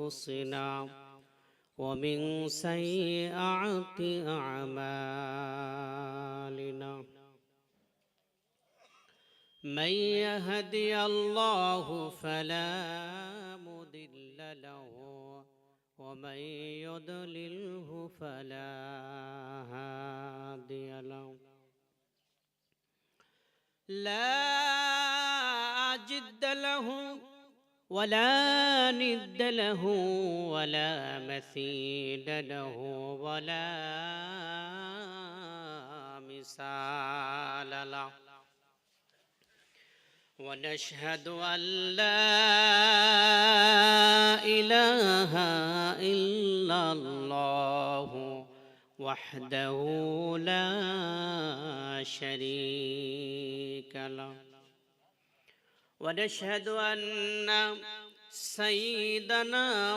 أنفسنا ومن سيئات أعمالنا من يهدي الله فلا مضل له ومن يضلله فلا هادي له لا جد له ولا ند له ولا مثيل له ولا مثال له ونشهد أن لا إله إلا الله وحده لا شريك له ونشهد أن سيدنا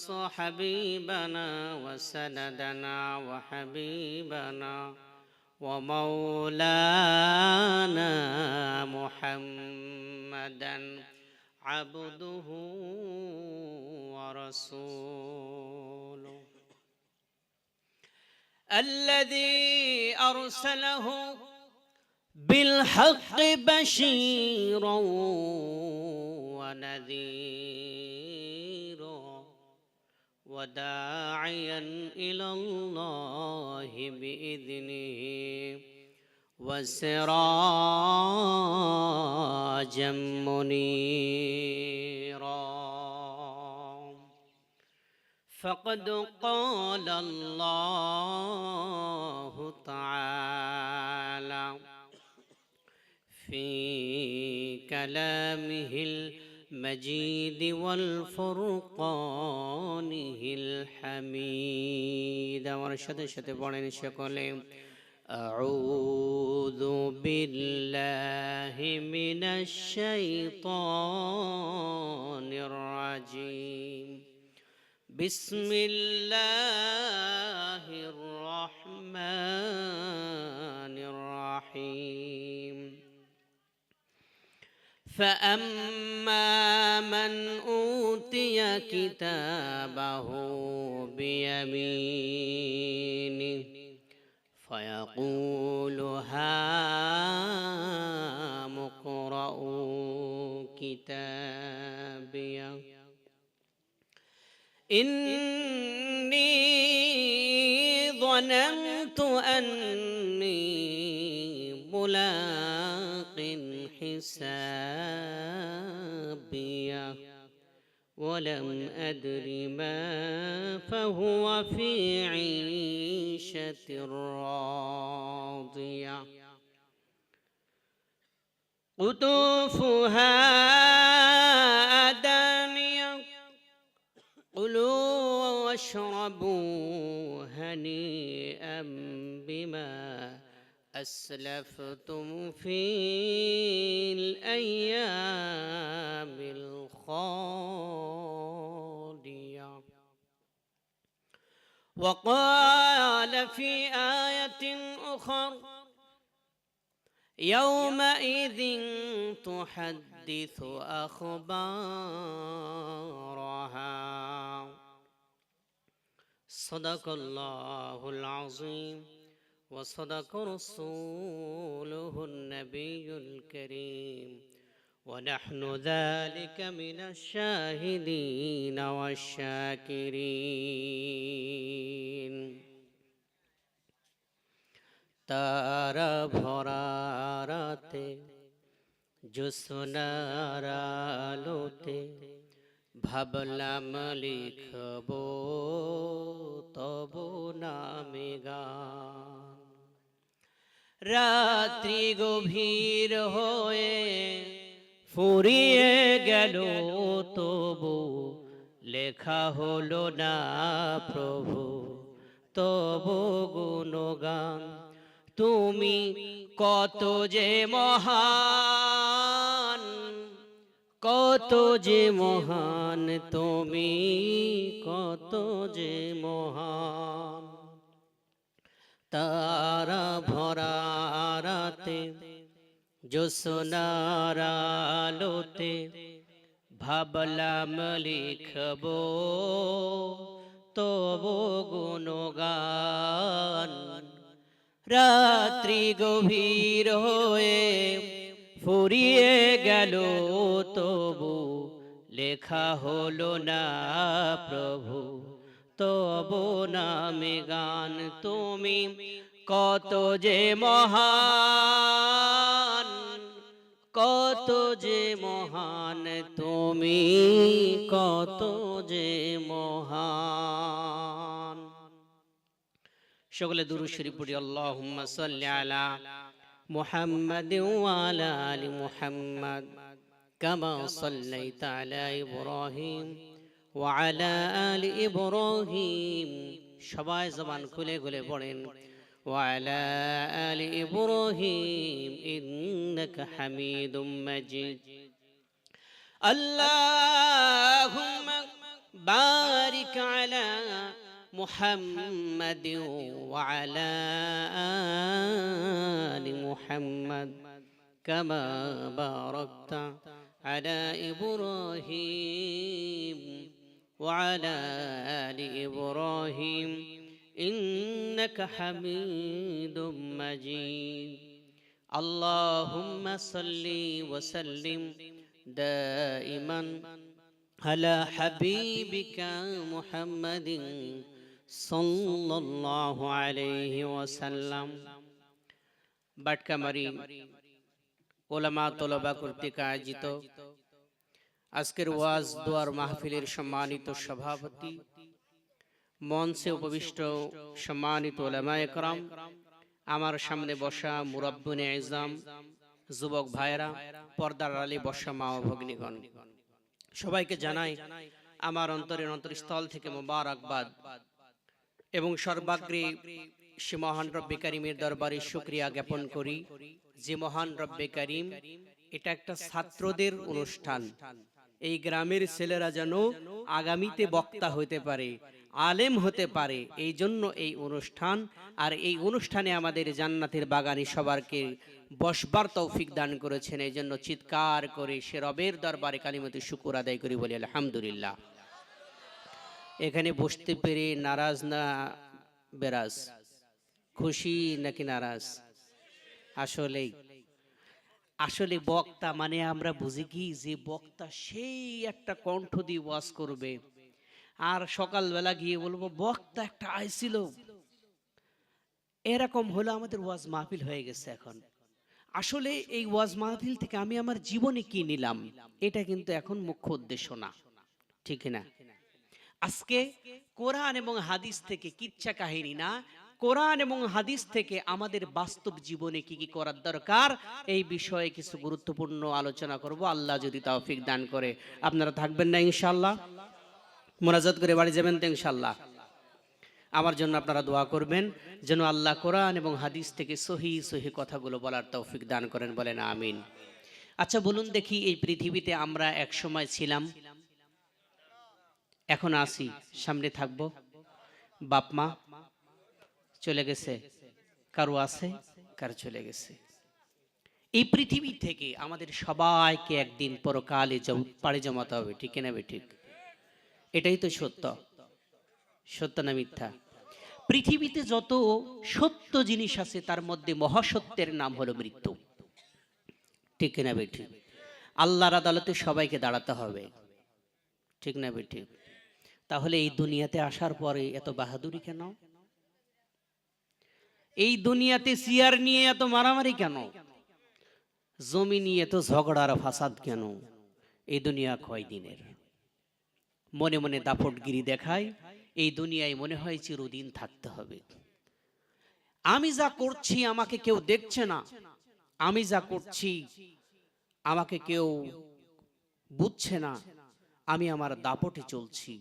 وحبيبنا وسندنا وحبيبنا ومولانا محمدا عبده ورسوله الذي أرسله بالحق بشيرا ونذيرا وداعيا إلى الله بإذنه وسراجا منيرا فقد قال الله تعالى في كلامه المجيد والفرقانه الحميد ورشد بولين شكله أعوذ بالله من الشيطان الرجيم بسم الله الرحمن الرحيم فأما من أوتي كتابه بيمينه فيقول هاؤم اقرءوا كتابيه إني ظننت أني ملاق حسابيه ولم أدر ما فهو في عيشة راضية قطوفها دانية كلوا واشربوا هنيئا بما أسلفتم في الأيام الخالية وقال في آية أخرى يومئذ تحدث أخبارها صدق الله العظيم وصدق رسوله النبي الكريم ونحن ذلك من الشاهدين والشاكرين তারা ভরা রাতে জ্যোৎস্নার আলোতে ভাবলাম লিখব তব নামে গান রাত্রি গভীর হয়ে ফুরিয়ে গেল তবু লেখা হলো না প্রভু তব গুণগান তুমি কত যে মহান কত যে মহান তুমি কত যে মহান তারা ভরা রাতে জ্যোৎস্নার আলোতে ভাবলাম লিখব তবু গুণগান। রাত্রি গভীর হয়ে ফুরিয়ে গেল তবু লেখা হলো না প্রভু তবু নামে গান। তুমি কত যে মহান, কত যে মহান, তুমি কত যে মহান। সকলে দুরূদ শরীফ পড়ি। আল্লাহুম্মা সাল্লি আলা মুহাম্মাদ ওয়া আলা আলি মুহাম্মাদ কামা সাল্লাইতা আলা ইব্রাহিম ওয়া আলা আলি ইব্রাহিম। সবাই জবান খুলে খুলে পড়েন ওয়া আলা আলি ইব্রাহিম ইন্নাকা হামিদুম মাজিদ। আল্লাহুম্মা বারিক আলা محمد وعلى آل محمد كما باركت على إبراهيم وعلى آل إبراهيم إنك حميد مجيد. اللهم صل وسلم دائما على حبيبك محمد সাল্লাল্লাহু আলাইহি ওয়াসাল্লাম। বাটকামারি ওলামা তলবা কর্তৃক আয়োজিত আজকের ওয়াজ দোয়ার মাহফিলের সম্মানিত সভাপতি, মঞ্চে উপবিষ্ট সম্মানিত ওলামায়ে কেরাম, আমার সামনে বসা মুরাব্বিনে ইজাম, যুবক ভাইরা, পর্দার আড়ালে বসা মা ও ভগ্নীগণ, সবাইকে জানাই আমার অন্তরের অন্তরস্থল থেকে মোবারকবাদ এবং সর্বাগ্রে সে মহান রব্বে কারিমের দরবারে শুকরিয়া জ্ঞাপন করি যে মহান রব্বে কারিম এটা একটা ছাত্রদের অনুষ্ঠান। এই গ্রামের ছেলেরা যেন আগামীতে বক্তা হতে পারে, আলেম হতে পারে, এই জন্য এই অনুষ্ঠান। আর এই অনুষ্ঠানে আমাদের জান্নাতের বাগানে সবারকে বসবার তৌফিক দান করেছেন, এই জন্য চিৎকার করে সে রবের দরবারে কালিমাতে শুকর আদায় করি, বলি আলহামদুলিল্লাহ। এখানে বসতে পেরে নারাজ না বেরাজ, খুশি নাকি নারাজ? আসলে বক্তা মানে আমরা বুঝি কি যে বক্তা সেই একটা কণ্ঠ দিয়ে ওয়াজ করবে, আর সকালবেলা গিয়ে বলবো বক্তা একটা আইছিল, এরকম হলো আমাদের ওয়াজ মাহফিল হয়ে গেছে এখন। আসলে এই ওয়াজ মাহফিল থেকে আমি আমার জীবনে কি নিলাম, এটা কিন্তু এখন মুখ্য উদ্দেশ্য না, ঠিক না? আজকে কোরআন এবং হাদিস থেকে কিচ্ছা কাহিনী না, কোরআন এবং হাদিস থেকে আমাদের বাস্তব জীবনে কি কি করার দরকার এই বিষয়ে কিছু গুরুত্বপূর্ণ আলোচনা করব, আল্লাহ যদি তৌফিক দান করে। আপনারা থাকবেন না ইনশাআল্লাহ? মোনাজাত করে বাড়ি যাবেন তো ইনশাআল্লাহ? আমার জন্য আপনারা দোয়া করবেন যেন আল্লাহ কোরআন এবং হাদিস থেকে সহি সহি কথাগুলো বলার তৌফিক দান করেন, বলেন আমিন। আচ্ছা বলুন দেখি, এই পৃথিবীতে আমরা এক সময় ছিলাম, এখন আসি, সামনে থাকবো। বাপ মা চলে গেছে, কারো আছে, কারো চলে গেছে। এই পৃথিবী থেকে আমাদের সবাইকে একদিন পরকালে পাড়ি জমাতে হবে, ঠিক না ঠিক? এটাই তো সত্য, সত্য না মিথ্যা? পৃথিবীতে যত সত্য জিনিস আছে তার মধ্যে মহাসত্যের নাম হলো মৃত্যু, ঠিক না ঠিক? আল্লাহর আদালতে সবাইকে দাঁড়াতে হবে, ঠিক না ঠিক? তাহলে এই দুনিয়াতে আসার পরে এত বাহাদুরি কেন? এই দুনিয়াতে চেয়ার নিয়ে এত মারামারি কেন? জমি নিয়ে এত ঝগড়ার ফাসাদ কেন? এই দুনিয়া কয় দিনের? মনে মনে দাপটগিরি দেখায়, এই দুনিয়ায় মনে হয় চিরদিন থাকতে হবে। আমি যা করছি আমাকে কেউ দেখছে না, আমি যা করছি আমাকে কেউ বুঝছে না, আমি আমার দাপটে চলছি।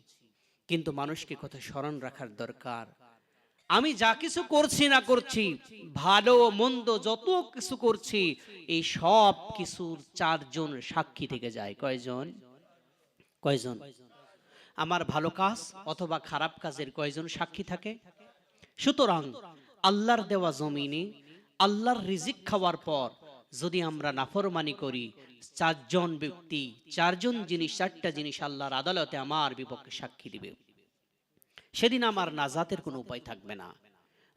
কিন্তু মানুষকে কথা স্মরণ রাখার দরকার, আমি যা কিছু করছি না করছি, ভালো মন্দ যত কিছু করছি, এই সব কিছুর চারজন সাক্ষী থেকে যায়। কয়জন? কয়জন? আমার ভালো কাজ অথবা খারাপ কাজের কয়জন সাক্ষী থাকে? সুতরাং আল্লাহর দেওয়া জমিনে আল্লাহর রিজিক খাওয়ার পর যদি আমরা নাফরমানি করি, চারজন ব্যক্তি, চারজন জিনিস, চারটা জিনিস আল্লাহর আদালতে আমার বিপক্ষে সাক্ষী দিবে। সেদিন আমার নাজাতের কোনো উপায় থাকবে না।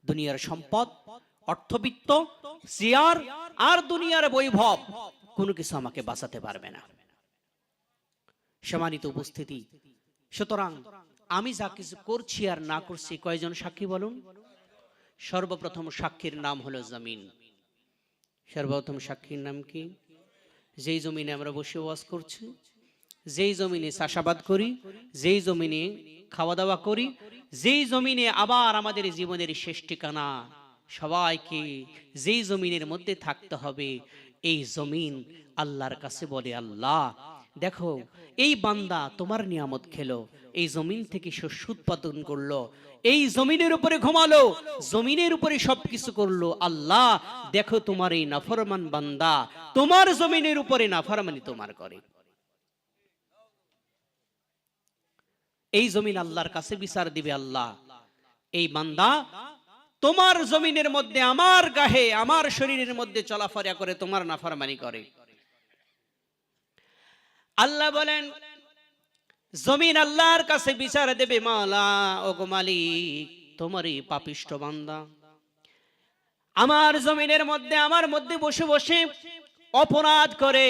দুনিয়ার সম্পদ, অর্থবিত্ত, চেয়ার আর দুনিয়ার বৈভব কোনো কিছু আমাকে বাঁচাতে পারবে না। সম্মানিত উপস্থিতি, সুতরাং আমি যা কিছু করছি আর না করছি, কয়জন সাক্ষী বলুন? সর্বপ্রথম সাক্ষীর নাম হলো জমিন। সর্বপ্রথম সাক্ষীর নাম কি? যেই জমিনে আমরা বসে ওয়াজ করছি, যেই জমিনে চাষাবাদ করি, যেই জমিনে খাওয়া দাওয়া করি, যেই জমিনে আবার আমাদের জীবনের শেষ ঠিকানা, সবাইকে যেই জমিনের মধ্যে থাকতে হবে, এই জমিন আল্লাহর কাছে বলে, আল্লাহ দেখো এই বান্দা তোমার নিয়ামত খেলো, এই জমিন থেকে শস্য উৎপাদন করলো, এই জমিনের উপরে ঘুমালো, জমিনের উপরে সবকিছু করলো, আল্লাহ দেখো তোমার এই নাফরমান বান্দা তোমার জমিনের উপরে নাফরমানি তোমার করে। এই জমিন আল্লাহর কাছে বিচার দিবে, আল্লাহ এই বান্দা তোমার জমিনের মধ্যে আমার গায়ে, আমার শরীরের মধ্যে চলাফেরা করে, তোমার নাফরমানি করে। আল্লাহ বলেন, জমিন আল্লাহর কাছে বিচার দেবে, মাওলা ওগো মালিক, তোমারই পাপিষ্ঠ বান্দা আমার জমিনের মধ্যে, আমার মধ্যে বসে বসে অপরাধ করে,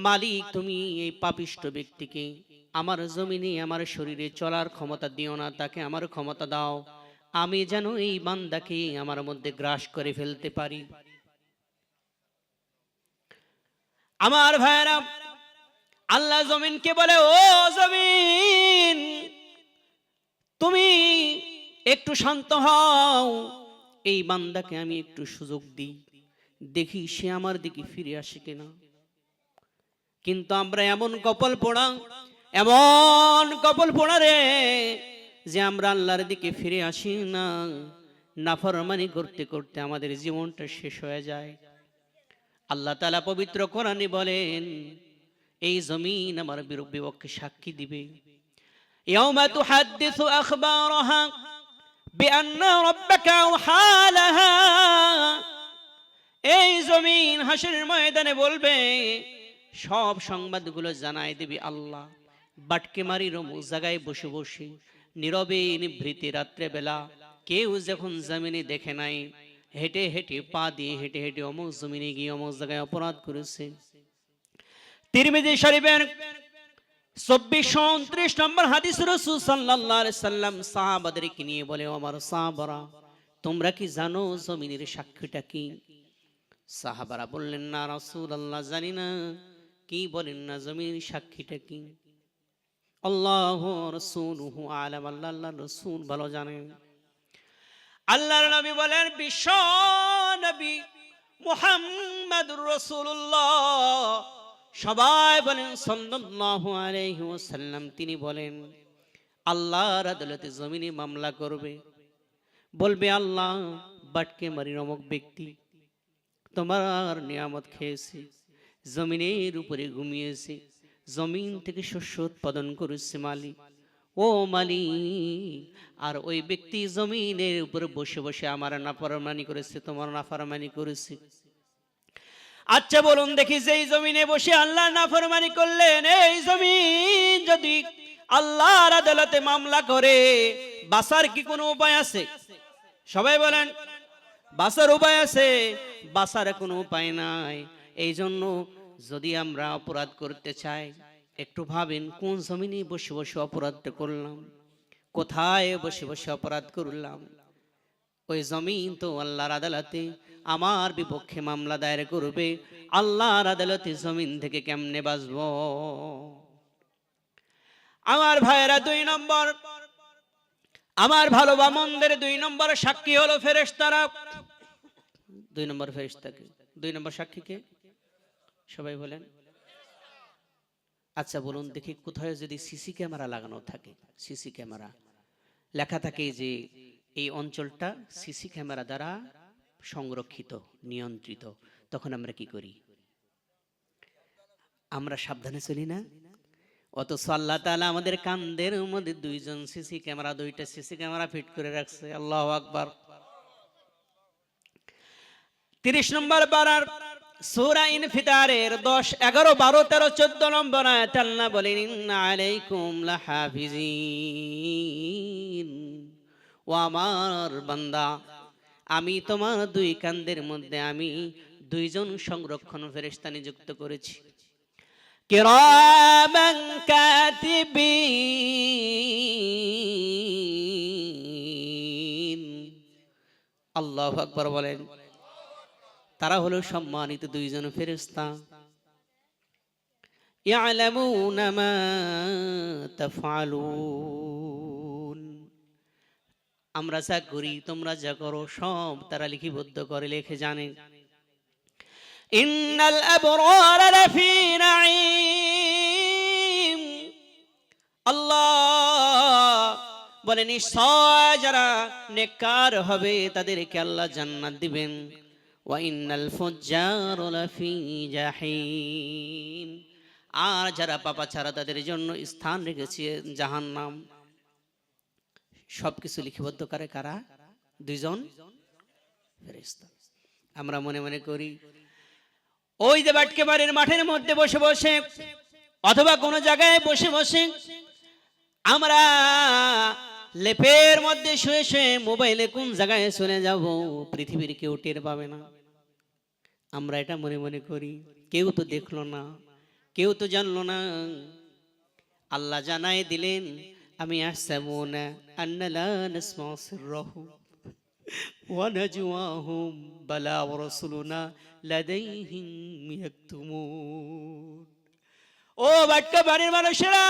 মালিক তুমি এই পাপিষ্ঠ ব্যক্তিকে আমার জমিনে, আমার শরীরে চলার ক্ষমতা দিও না, তাকে আমার ক্ষমতা দাও, আমি যেন এই বান্দাকে আমার মধ্যে গ্রাস করে ফেলতে পারি। আমার ভাইরা, আল্লাহ জমিনকে বলে, ও জমিন তুমি একটু শান্ত হও, এই বান্দাকে আমি একটু সুযোগ দিই, দেখি সে আমার দিকে ফিরে আসে কিনা। কিন্তু আমরা এমন কপাল পোড়া, এমন কপাল পোড়া রে, যে আমরা আল্লাহর দিকে ফিরে আসি না, নাফরমানি করতে করতে আমাদের জীবনটা শেষ হয়ে যায়। আল্লাহ তাআলা পবিত্র কোরআনে বলেন, এই জমিন আমার বিপক্ষে সাক্ষী দিবে। ইয়াউমা তুহাদ্দিসু আখবারাহা বিআন্না রাব্বাকা আওহা লাহা, এই জমিন হাসরের ময়দানে বলবে, সব সংবাদগুলো জানাই দিবে আল্লাহ। বাটকে মারির জায়গায় বসে বসে নীরবে নিভৃতে রাত্রে বেলা, কেউ যখন জমিনে দেখে নাই, হেঁটে হেঁটে পা দিয়ে হেঁটে হেঁটে অমুক জমিনে গিয়ে অমুক জায়গায় অপরাধ করেছে। তিরমিজি শরীফের 2429 নম্বর হাদিস, রাসূল সাল্লাল্লাহু আলাইহি সাল্লাম সাহাবাদেরকে নিয়ে বলে, আমার সাহাবারা তোমরা কি জানো জমিনের সাক্ষীটা কি? সাহাবারা বললেন, না রাসূলুল্লাহ জানি না। কি বলেন না, জমিনের সাক্ষীটা কি? আল্লাহু রাসূলুহু আলাম, আল্লাহ রাসূল ভালো জানেন। আল্লাহর নবী বলেন, বিশ্ব নবী মুহাম্মদুর রাসূলুল্লাহ, সবাই বলেন সাল্লাল্লাহু আলাইহি ওয়াসাল্লাম, তিনি বলেন, আল্লাহর আদালতে জমিনে মামলা করবে, বলবে, আল্লাহ বাটকে মারির অমুক ব্যক্তি তোমার নিয়ামত খেয়েছে, জমিনের উপরে ঘুমিয়েছে, জমিন থেকে শস্য উৎপাদন করেছে মালিক, ও মালিক, আর ওই ব্যক্তি জমিনের উপরে বসে বসে আমার নাফরমানি করেছে, তোমার নাফরমানি করেছে। আচ্ছা বলুন দেখি, যেই জমিনে বসে আল্লাহ নাফরমানি করলেন, এই জমিন যদি আল্লাহর আদালতে মামলা করে, বাঁচার কি কোনো উপায় আছে? সবাই বলেন, বাঁচার উপায় আছে? বাঁচার কোনো উপায় নাই। এই জন্য যদি আমরা অপরাধ করতে চাই, একটু ভাবেন কোন জমিনে বসে বসে অপরাধটা করলাম, কোথায় বসে বসে অপরাধ করলাম। ওই জমিন তো আল্লাহর আদালতে আমার বিপক্ষে মামলা দায়ের করবে, আল্লাহর আদালতে জমিন থেকে কেমনে বাঁচবো? আমার ভাইয়েরা, 2 নম্বর, আমার ভালো বা মন্দের 2 নম্বর সাক্ষী হলো ফেরেশতারা। 2 নম্বর ফেরেশতাকে, 2 নম্বর সাক্ষীকে সবাই বলেন। আচ্ছা বলুন দেখি, কোথায় যদি সিসি ক্যামেরা লাগানো থাকে, সিসি ক্যামেরা লেখা থাকে যে এই অঞ্চলটা সিসি ক্যামেরা দ্বারা সংরক্ষিত, নিয়ন্ত্রিত, তখন আমরা কি করি? আমরা সাবধানে চলি না? অথচ আল্লাহ তাআলা আমাদের কান্দের মধ্যে 2জন সিসি ক্যামেরা, 2টা সিসি ক্যামেরা ফিট করে রাখছে। আল্লাহু আকবার। 30 নম্বর পারার সূরা ইনফিতারের 10, 11, 12, 13, 14 নম্বর আয়াত আল্লাহ বলেন ইন্না আলাইকুম লাহাফিজিন, ও আমার বান্দা, আমি তোমার দুই কাঁধের মধ্যে আমি দুইজন সংরক্ষণ ফেরেশতা নিযুক্ত করেছি। কিরামান কাতিবিন, আল্লাহু আকবার বলেন। তারা হলো সম্মানিত দুইজন ফেরেশতা। ইয়ালামুনা মা তাফআলুন, আমরা যা করি তোমরা যা করো সব তারা লিপিবদ্ধ করে লিখে জানে। ইন্নাল আবরারা লাফি নাঈম, আল্লাহ বলেন নিশ্চয় যারা নেককার হবে তাদেরকে আল্লাহ জান্নাত দিবেন। ওয়া ইন্নাল ফুজ্জার লাফি জাহিম, আর যারা পাপাচারা তাদের জন্য স্থান রেখেছে জাহান্নাম। সবকিছু লিপিবদ্ধ করে কারা? দুইজন ফেরেশতা। আমরা মনে মনে করি ওই যে বাটকেবাড়ির মাঠের মধ্যে বসে বসে অথবা কোনো জায়গায় বসে বসে আমরা লেপের মধ্যে শুয়ে শুয়ে মোবাইলে কোন জায়গায় চলে যাব পৃথিবীর কেউ টের পাবে না। আমরা এটা মনে মনে করি, কেউ তো দেখলো না, কেউ তো জানলো না। আল্লাহ জানাই দিলেন আমি আহসাবুনা আন্না লা নাসমাউ সিররাহুম ওয়া নাজওয়াহুম বালা ওয়া রাসূলুনা লাদাইহিম ইয়াকতুমুন। ও বাটকা বাড়ির মানুষেরা,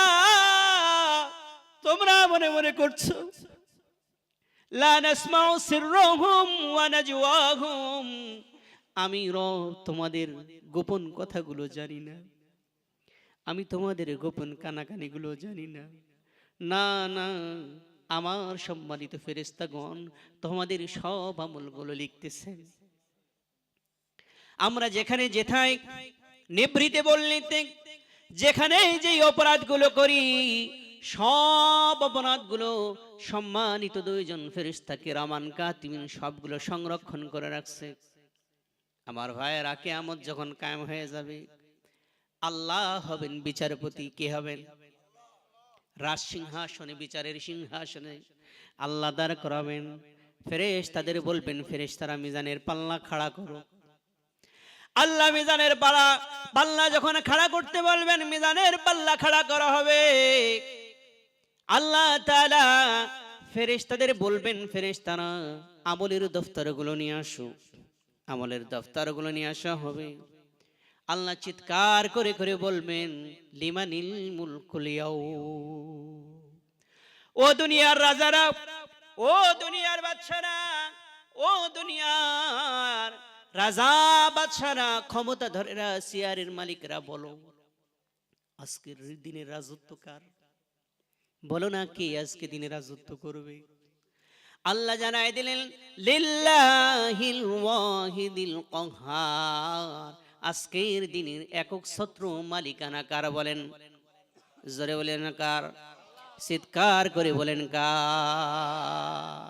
তোমরা মনে মনে করছো লা নাসমাউ সিররাহুম ওয়া নাজওয়াহুম, আমি রব তোমাদের গোপন কথাগুলো জানি না, আমি তোমাদের গোপন কানাকানিগুলো জানি না। না না, আমার সম্মানিত ফেরেশতাগণ তোমাদের সব আমলগুলো লিখতেছেন। আমরা যেখানে যেথায় নিভৃতে বললিতে যেখানে যে অপরাধগুলো করি সব অপরাধগুলো সম্মানিত দুইজন ফেরেশতা কিরামান কাতিবিন সবগুলো সংরক্ষণ করে রাখছে। আমার ভাইয়েরা, কিয়ামত যখন কায়েম হয়ে যাবে আল্লাহ হবেন বিচারপতি। কে হবেন? রাজ সিংহাসনে, বিচারের সিংহাসনে আল্লাহ দাঁড় করাবেন। ফেরেশতাদের বলবেন ফেরেশতারা মিজানের পাল্লা খাড়া করো। আল্লাহ মিজানের পাল্লা যখন খাড়া করতে বলবেন মিজানের পাল্লা খাড়া করা হবে। আল্লাহ তাআলা ফেরেশতাদের বলবেন ফেরেশতারা আমলের দফতরগুলো নিয়ে আসো। আমলের দফতরগুলো নিয়ে আসা হবে। আল্লাহ চিৎকার করে করে বলবেন লিমানিল মুলকুল ইয়াউম, ও দুনিয়ার রাজারা, ও দুনিয়ার বাদশারা, ও দুনিয়ার রাজা বাদশারা, ক্ষমতাধরেরা, সিয়ারের মালিকরা, বলো আজকের দিনের রাজত্ব কার? বলো না কে আজকে দিনে রাজত্ব করবে? আল্লাহ জানাই দিলেন লিল্লাহিল ওয়াহিদিল কাহ্হার, আজকের দিনের একক ছত্র মালিকানা কার? বলেন জোরে বলেন কার? চিৎকার করে বলেন কার?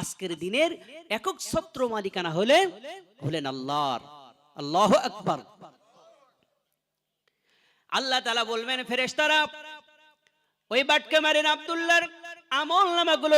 আজকের দিনের একক ছত্র মালিকানা হলেন আল্লাহর। আল্লাহু আকবার। আল্লাহ তাআলা বলবেন ফেরেশতারা ওই বাটকে মারেন আব্দুল্লাহর আমল নামাগুলো